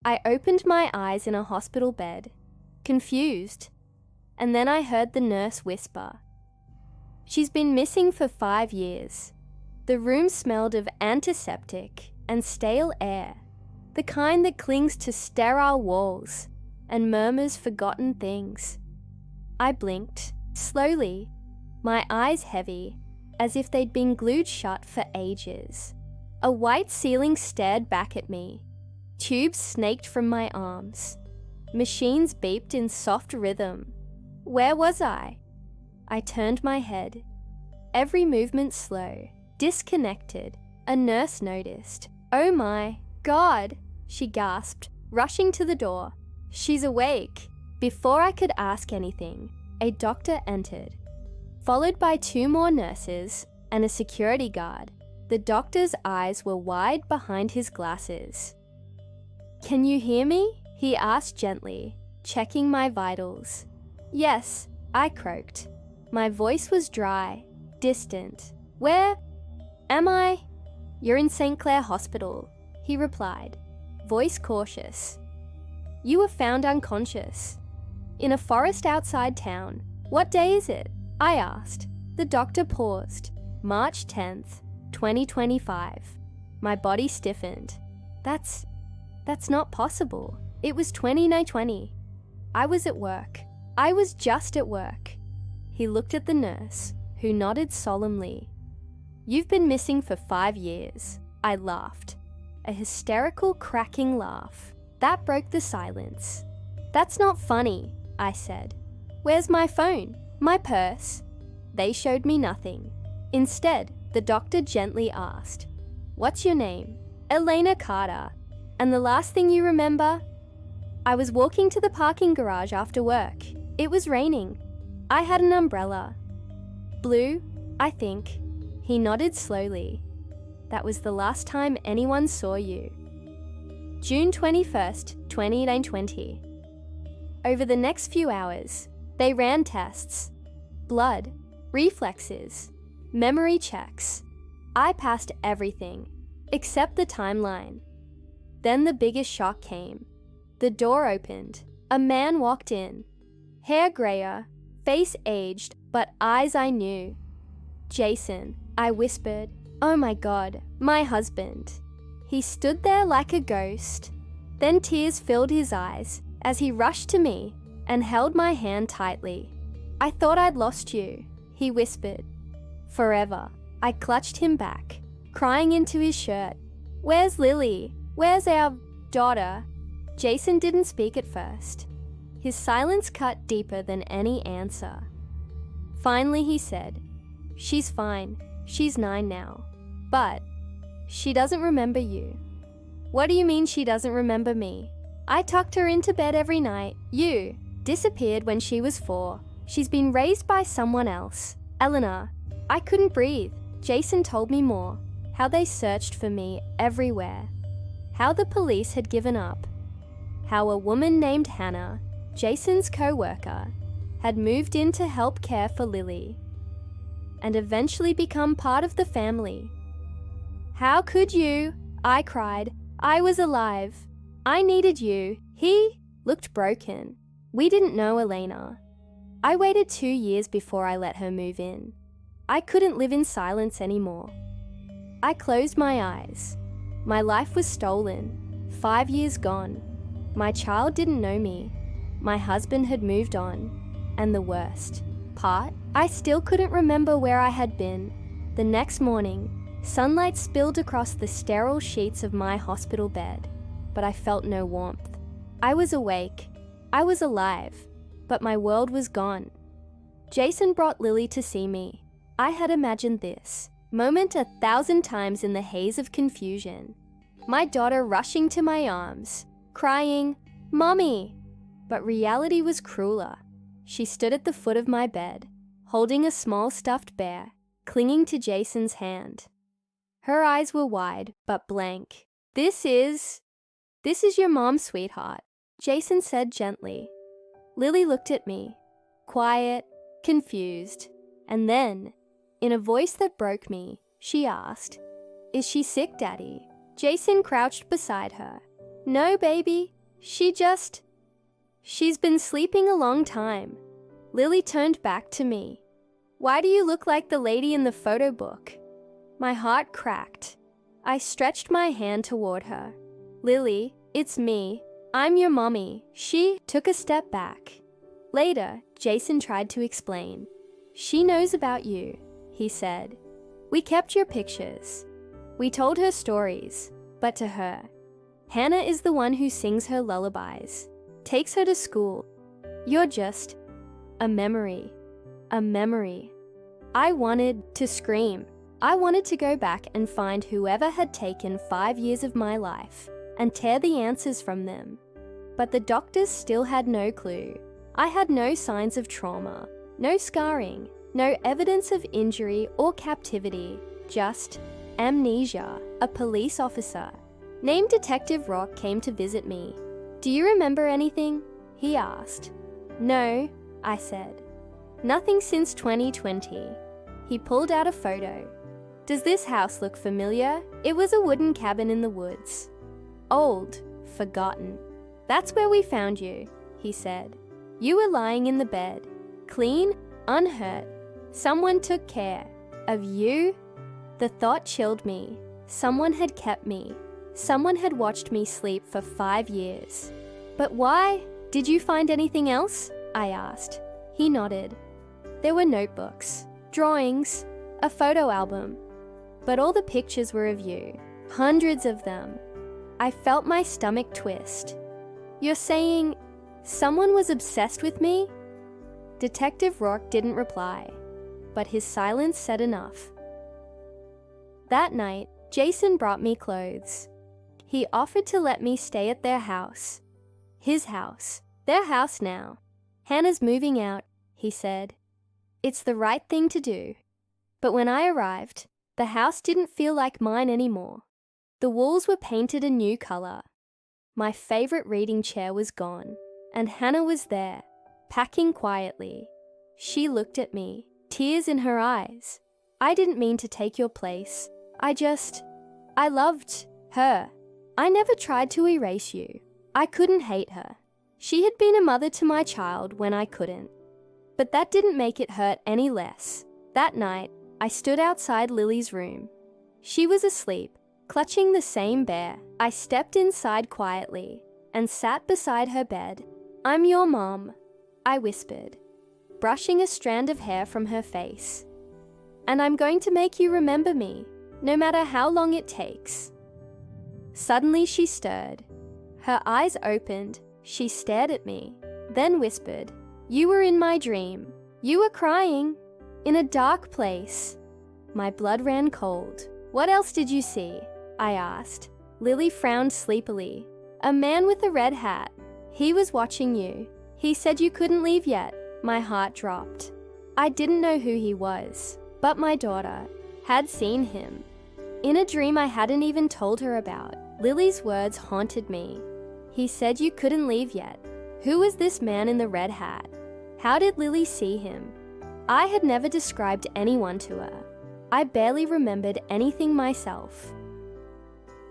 I opened my eyes in a hospital bed, confused, and then I heard the nurse whisper, "She's been missing for 5 years. The room smelled of antiseptic and stale air, the kind that clings to sterile walls and murmurs forgotten things." I blinked, slowly, my eyes heavy, as if they'd been glued shut for ages. A white ceiling stared back at me. Tubes snaked from my arms. Machines beeped in soft rhythm. Where was I? I turned my head. Every movement slow, disconnected. A nurse noticed. "Oh my God," she gasped, rushing to the door. "She's awake." Before I could ask anything, a doctor entered, followed by 2 more nurses and a security guard. The doctor's eyes were wide behind his glasses. "Can you hear me?" he asked gently, checking my vitals. "Yes," I croaked. My voice was dry, distant. "Where am I?" "You're in St. Clair Hospital," he replied, voice cautious. "You were found unconscious in a forest outside town. What day is it?" I asked. The doctor paused. "March 10th, 2025. My body stiffened. That's not possible. It was 2020. I was at work. I was just at work." He looked at the nurse, who nodded solemnly. "You've been missing for 5 years. I laughed. A hysterical, cracking laugh. That broke the silence. "That's not funny," I said. "Where's my phone? My purse?" They showed me nothing. Instead, the doctor gently asked, "What's your name?" "Elena Carter." "And the last thing you remember?" "I was walking to the parking garage after work. It was raining. I had an umbrella. Blue, I think." He nodded slowly. "That was the last time anyone saw you." June 21st, 2020. Over the next few hours, they ran tests. Blood, reflexes, memory checks. I passed everything, except the timeline. Then the biggest shock came. The door opened. A man walked in. Hair grayer, face aged, but eyes I knew. "Jason," I whispered. "Oh my God, my husband." He stood there like a ghost. Then tears filled his eyes as he rushed to me and held my hand tightly. "I thought I'd lost you," he whispered. "Forever." I clutched him back, crying into his shirt. "Where's Lily? Where's our daughter?" Jason didn't speak at first. His silence cut deeper than any answer. Finally he said, "She's fine. She's 9 now. But she doesn't remember you." "What do you mean she doesn't remember me?" "I tucked her into bed every night. You disappeared when she was 4. She's been raised by someone else. Eleanor." I couldn't breathe. Jason told me more. How they searched for me everywhere. How the police had given up. How a woman named Hannah, Jason's co-worker, had moved in to help care for Lily and eventually become part of the family. "How could you?" I cried. "I was alive. I needed you." He looked broken. "We didn't know Elena. I waited 2 years before I let her move in. I couldn't live in silence anymore." I closed my eyes. My life was stolen. 5 years gone. My child didn't know me. My husband had moved on. And the worst part, I still couldn't remember where I had been. The next morning, sunlight spilled across the sterile sheets of my hospital bed, but I felt no warmth. I was awake. I was alive, but my world was gone. Jason brought Lily to see me. I had imagined this moment 1,000 times in the haze of confusion. My daughter rushing to my arms, crying, "Mommy!" But reality was crueler. She stood at the foot of my bed, holding a small stuffed bear, clinging to Jason's hand. Her eyes were wide, but blank. This is your mom, sweetheart," Jason said gently. Lily looked at me, quiet, confused, and then, in a voice that broke me, she asked, "Is she sick, Daddy?" Jason crouched beside her. "No, baby, She's been sleeping a long time. Lily turned back to me. Why do you look like the lady in the photo book? My heart cracked. I stretched my hand toward her. Lily, it's me. I'm your mommy. She took a step back. Later, Jason tried to explain. She knows about you, he said. We kept your pictures. We told her stories, but to her, Hannah is the one who sings her lullabies, takes her to school. You're just a memory. A memory. I wanted to scream. I wanted to go back and find whoever had taken 5 years of my life and tear the answers from them. But the doctors still had no clue. I had no signs of trauma, no scarring, no evidence of injury or captivity, just amnesia. A police officer named Detective Rock came to visit me. Do you remember anything? He asked. No, I said. Nothing since 2020. He pulled out a photo. Does this house look familiar? It was a wooden cabin in the woods. Old, forgotten. That's where we found you, he said. You were lying in the bed, clean, unhurt. Someone took care of you. The thought chilled me. Someone had kept me. Someone had watched me sleep for 5 years. But why? Did you find anything else? I asked. He nodded. There were notebooks, drawings, a photo album. But all the pictures were of you, hundreds of them. I felt my stomach twist. You're saying someone was obsessed with me? Detective Rock didn't reply, but his silence said enough. That night, Jason brought me clothes. He offered to let me stay at their house. His house. Their house now. Hannah's moving out, he said. It's the right thing to do. But when I arrived, the house didn't feel like mine anymore. The walls were painted a new color. My favorite reading chair was gone, and Hannah was there, packing quietly. She looked at me, tears in her eyes. I didn't mean to take your place. I loved her. I never tried to erase you. I couldn't hate her. She had been a mother to my child when I couldn't. But that didn't make it hurt any less. That night, I stood outside Lily's room. She was asleep, clutching the same bear. I stepped inside quietly and sat beside her bed. I'm your mom, I whispered, brushing a strand of hair from her face. And I'm going to make you remember me, no matter how long it takes. Suddenly she stirred. Her eyes opened. She stared at me, then whispered, You were in my dream. You were crying. In a dark place. My blood ran cold. What else did you see? I asked. Lily frowned sleepily. A man with a red hat. He was watching you. He said you couldn't leave yet. My heart dropped. I didn't know who he was, but my daughter had seen him. In a dream I hadn't even told her about. Lily's words haunted me. He said you couldn't leave yet. Who was this man in the red hat? How did Lily see him? I had never described anyone to her. I barely remembered anything myself.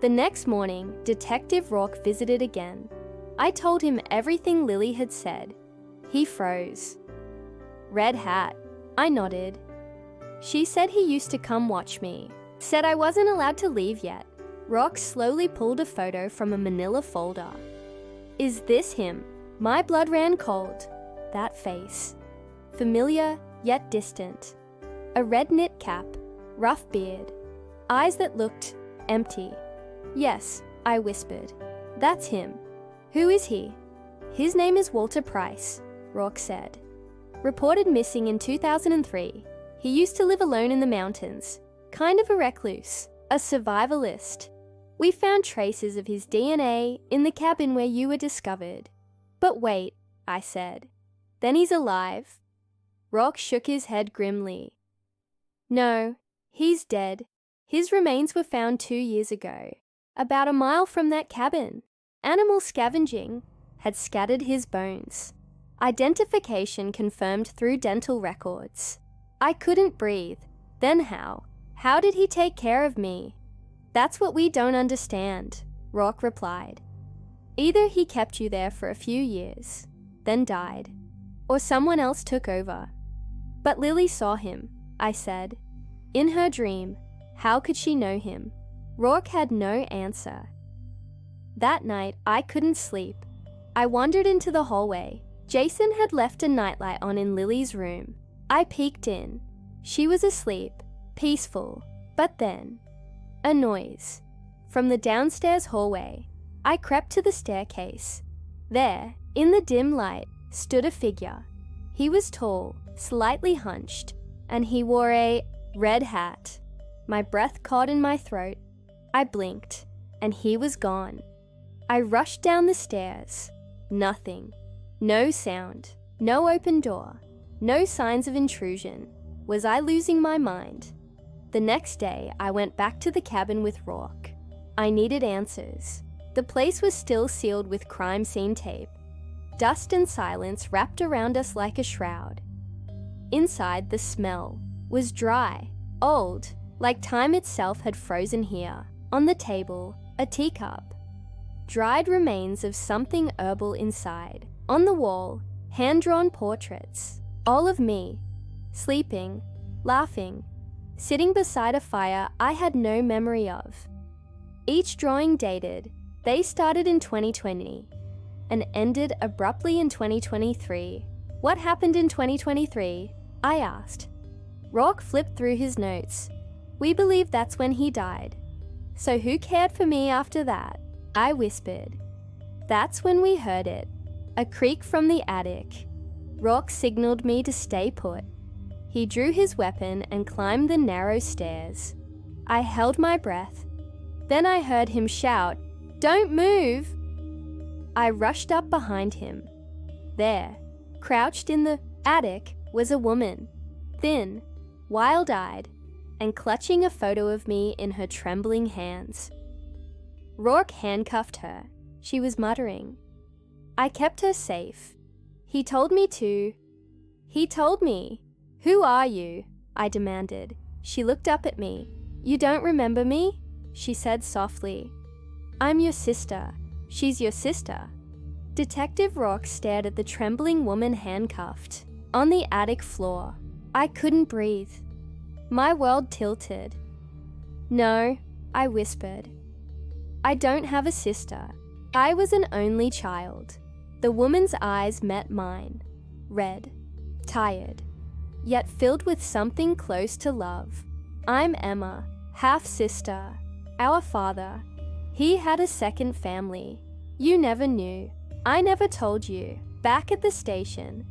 The next morning, Detective Rourke visited again. I told him everything Lily had said. He froze. Red hat. I nodded. She said he used to come watch me. Said I wasn't allowed to leave yet. Rourke slowly pulled a photo from a manila folder. Is this him? My blood ran cold. That face. Familiar, yet distant. A red knit cap, rough beard, eyes that looked empty. Yes, I whispered. That's him. Who is he? His name is Walter Price, Rourke said. Reported missing in 2003. He used to live alone in the mountains, kind of a recluse, a survivalist. We found traces of his DNA in the cabin where you were discovered. But wait, I said. Then he's alive? Rourke shook his head grimly. No, he's dead. His remains were found 2 years ago, about a mile from that cabin. Animal scavenging had scattered his bones. Identification confirmed through dental records. I couldn't breathe. Then how? How did he take care of me? That's what we don't understand, Rourke replied. Either he kept you there for a few years, then died, or someone else took over. But Lily saw him, I said. In her dream, how could she know him? Rourke had no answer. That night, I couldn't sleep. I wandered into the hallway. Jason had left a nightlight on in Lily's room. I peeked in. She was asleep, peaceful, but then, a noise. From the downstairs hallway, I crept to the staircase. There, in the dim light, stood a figure. He was tall, slightly hunched, and he wore a red hat. My breath caught in my throat. I blinked, and he was gone. I rushed down the stairs. Nothing. No sound. No open door. No signs of intrusion. Was I losing my mind? The next day, I went back to the cabin with Rourke. I needed answers. The place was still sealed with crime scene tape. Dust and silence wrapped around us like a shroud. Inside, the smell was dry, old, like time itself had frozen here. On the table, a teacup. Dried remains of something herbal inside. On the wall, hand-drawn portraits. All of me, sleeping, laughing, sitting beside a fire I had no memory of. Each drawing dated. They started in 2020 and ended abruptly in 2023. What happened in 2023? I asked. Rourke flipped through his notes. We believe that's when he died. So who cared for me after that? I whispered. That's when we heard it. A creak from the attic. Rourke signaled me to stay put. He drew his weapon and climbed the narrow stairs. I held my breath. Then I heard him shout, "Don't move!" I rushed up behind him. There, crouched in the attic, was a woman, thin, wild-eyed, and clutching a photo of me in her trembling hands. Rourke handcuffed her. She was muttering. I kept her safe. He told me. Who are you? I demanded. She looked up at me. You don't remember me? She said softly. I'm your sister. She's your sister. Detective Rourke stared at the trembling woman handcuffed. On the attic floor. I couldn't breathe. My world tilted. No, I whispered. I don't have a sister. I was an only child. The woman's eyes met mine. Red, tired, yet filled with something close to love. I'm Emma, half-sister. Our father. He had a second family. You never knew. I never told you. Back at the station.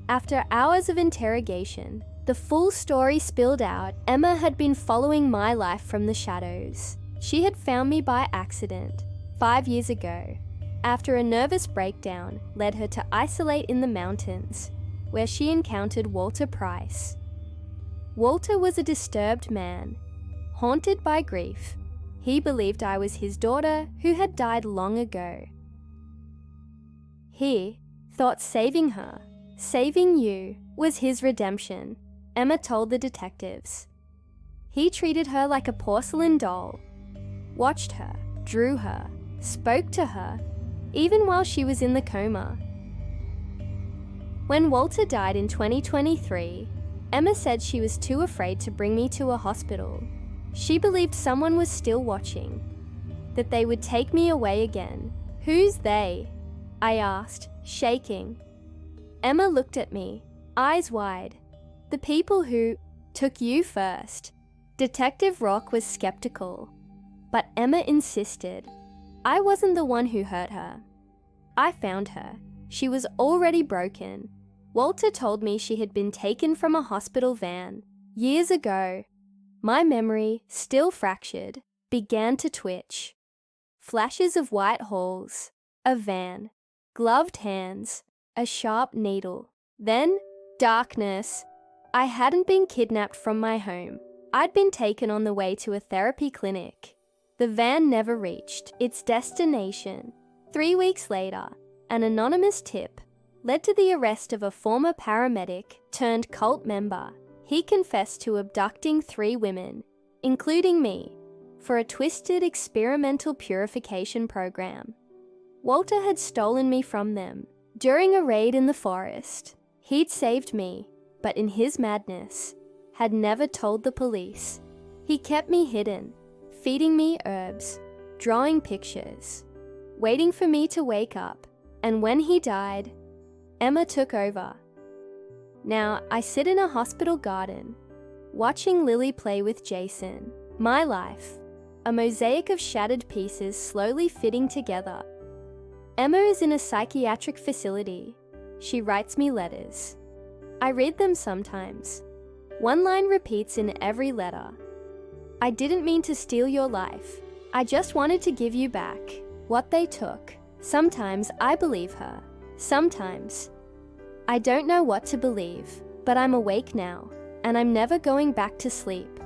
After hours of interrogation, the full story spilled out. Emma had been following my life from the shadows. She had found me by accident 5 years ago, after a nervous breakdown led her to isolate in the mountains, where she encountered Walter Price. Walter was a disturbed man, haunted by grief. He believed I was his daughter who had died long ago. He thought saving her, saving you, was his redemption, Emma told the detectives. He treated her like a porcelain doll, watched her, drew her, spoke to her, even while she was in the coma. When Walter died in 2023, Emma said she was too afraid to bring me to a hospital. She believed someone was still watching, that they would take me away again. Who's they? I asked, shaking. Emma looked at me, eyes wide. The people who took you first. Detective Rourke was skeptical, but Emma insisted. I wasn't the one who hurt her. I found her. She was already broken. Walter told me she had been taken from a hospital van years ago. My memory, still fractured, began to twitch. Flashes of white halls, a van, gloved hands, a sharp needle. Then, darkness. I hadn't been kidnapped from my home. I'd been taken on the way to a therapy clinic. The van never reached its destination. 3 weeks later, an anonymous tip led to the arrest of a former paramedic turned cult member. He confessed to abducting 3 women, including me, for a twisted experimental purification program. Walter had stolen me from them during a raid in the forest. He'd saved me, but in his madness, had never told the police. He kept me hidden, feeding me herbs, drawing pictures, waiting for me to wake up, and when he died, Emma took over. Now I sit in a hospital garden, watching Lily play with Jason. My life, a mosaic of shattered pieces slowly fitting together. Emma is in a psychiatric facility. She writes me letters. I read them sometimes. One line repeats in every letter. I didn't mean to steal your life. I just wanted to give you back what they took. Sometimes I believe her. Sometimes I don't know what to believe, but I'm awake now, and I'm never going back to sleep.